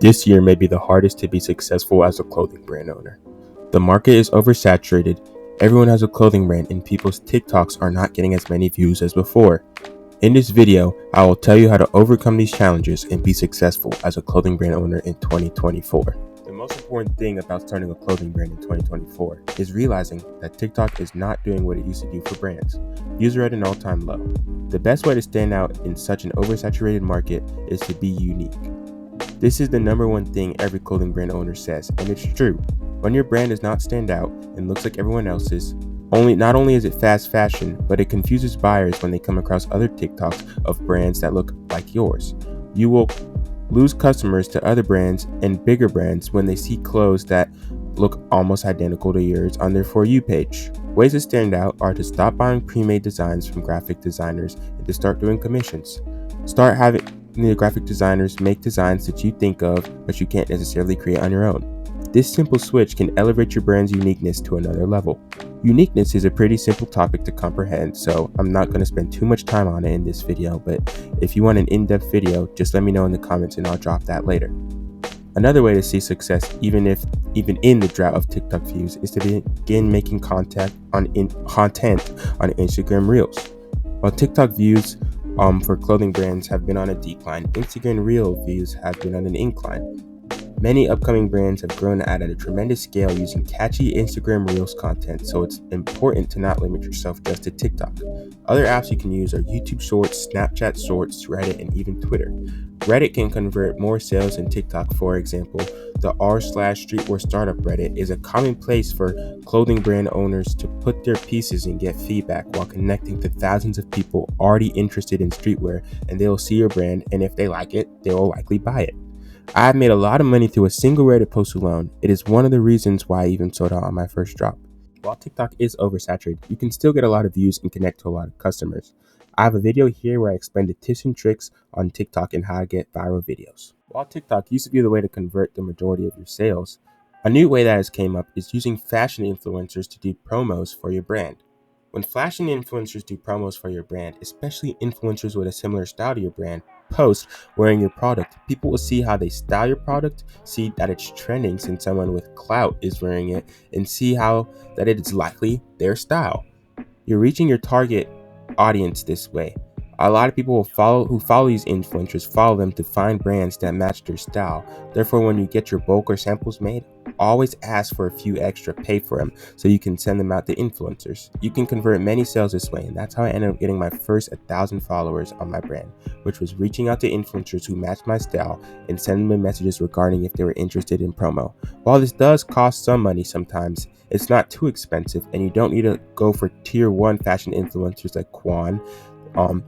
This year may be the hardest to be successful as a clothing brand owner. The market is oversaturated, everyone has a clothing brand, and people's TikToks are not getting as many views as before. In this video, I will tell you how to overcome these challenges and be successful as a clothing brand owner in 2024. The most important thing about starting a clothing brand in 2024 is realizing that TikTok is not doing what it used to do for brands. Views are at an all-time low. The best way to stand out in such an oversaturated market is to be unique. This is the number one thing every clothing brand owner says, and it's true. When your brand does not stand out and looks like everyone else's, not only is it fast fashion, but it confuses buyers when they come across other TikToks of brands that look like yours. You will lose customers to other brands and bigger brands when they see clothes that look almost identical to yours on their For You page. Ways to stand out are to stop buying pre-made designs from graphic designers and to start doing commissions. Start having the graphic designers make designs that you think of but you can't necessarily create on your own. This simple switch can elevate your brand's uniqueness to another level. Uniqueness is a pretty simple topic to comprehend, so I'm not going to spend too much time on it in this video, but if you want an in-depth video, just let me know in the comments and I'll drop that later. Another way to see success, even in the drought of TikTok views, is to begin making content on Instagram Reels. While TikTok views for clothing brands have been on a decline, Instagram Reel views have been on an incline. Many upcoming brands have grown at a tremendous scale using catchy Instagram Reels content, so it's important to not limit yourself just to TikTok. Other apps you can use are YouTube Shorts, Snapchat Shorts, Reddit, and even Twitter. Reddit can convert more sales than TikTok. For example, the r/Streetwear Startup Reddit is a common place for clothing brand owners to put their pieces and get feedback while connecting to thousands of people already interested in streetwear, and they will see your brand, and if they like it, they will likely buy it. I have made a lot of money through a single Reddit post alone. It is one of the reasons why I even sold out on my first drop. While TikTok is oversaturated, you can still get a lot of views and connect to a lot of customers. I have a video here where I explain the tips and tricks on TikTok and how to get viral videos. While TikTok used to be the way to convert the majority of your sales, a new way that has came up is using fashion influencers to do promos for your brand. When fashion influencers do promos for your brand, especially influencers with a similar style to your brand, post wearing your product, people will see how they style your product, see that it's trending since someone with clout is wearing it, and see how that it is likely their style. You're reaching your target audience this way. A lot of people who follow these influencers follow them to find brands that match their style. Therefore, when you get your bulk or samples made, always ask for a few extra, pay for them, so you can send them out to influencers. You can convert many sales this way, and that's how I ended up getting my first 1,000 followers on my brand, which was reaching out to influencers who matched my style and sending them messages regarding if they were interested in promo. While this does cost some money sometimes, it's not too expensive, and you don't need to go for tier 1 fashion influencers like Quan,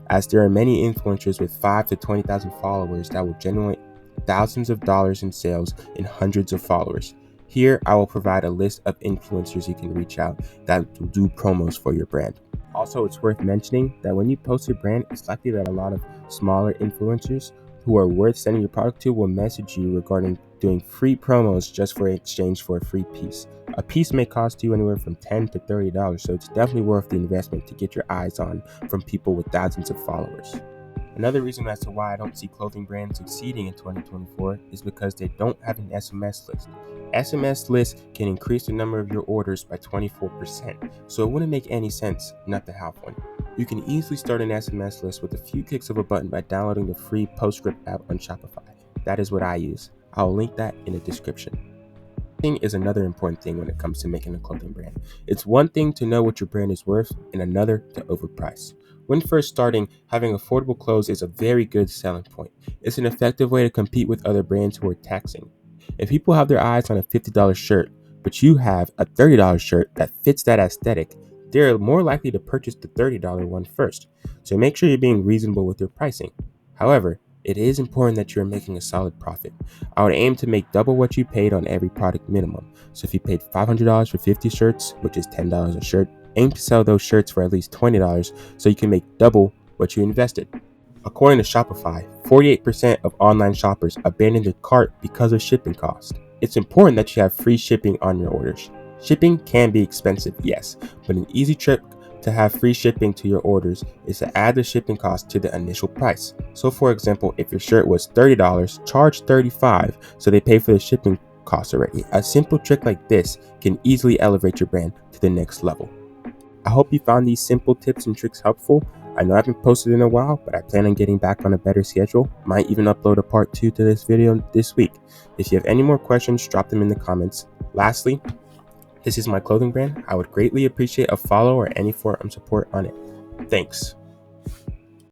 as there are many influencers with 5 to 20,000 followers that will generate thousands of dollars in sales and hundreds of followers. Here, I will provide a list of influencers you can reach out that will do promos for your brand. Also, it's worth mentioning that when you post your brand, it's likely that a lot of smaller influencers who are worth sending your product to will message you regarding doing free promos just for exchange for a free piece. A piece may cost you anywhere from $10 to $30, so it's definitely worth the investment to get your eyes on from people with thousands of followers. Another reason as to why I don't see clothing brands succeeding in 2024 is because they don't have an SMS list. SMS lists can increase the number of your orders by 24%, so it wouldn't make any sense not to have one. You can easily start an SMS list with a few clicks of a button by downloading the free Postscript app on Shopify. That is what I use. I'll link that in the description. Marketing is another important thing when it comes to making a clothing brand. It's one thing to know what your brand is worth and another to overprice. When first starting, having affordable clothes is a very good selling point. It's an effective way to compete with other brands who are taxing. If people have their eyes on a $50 shirt, but you have a $30 shirt that fits that aesthetic, they're more likely to purchase the $30 one first. So make sure you're being reasonable with your pricing. However, it is important that you're making a solid profit. I would aim to make double what you paid on every product minimum. So if you paid $500 for 50 shirts, which is $10 a shirt, aim to sell those shirts for at least $20 so you can make double what you invested. According to Shopify, 48% of online shoppers abandon their cart because of shipping costs. It's important that you have free shipping on your orders. Shipping can be expensive, yes, but an easy trip to have free shipping to your orders is to add the shipping cost to the initial price. So for example, if your shirt was $30, charge $35 so they pay for the shipping cost already. A simple trick like this can easily elevate your brand to the next level. I hope you found these simple tips and tricks helpful. I know I haven't posted in a while, but I plan on getting back on a better schedule. Might even upload a part 2 to this video this week. If you have any more questions, drop them in the comments. Lastly, this is my clothing brand. I would greatly appreciate a follow or any form of support on it. Thanks.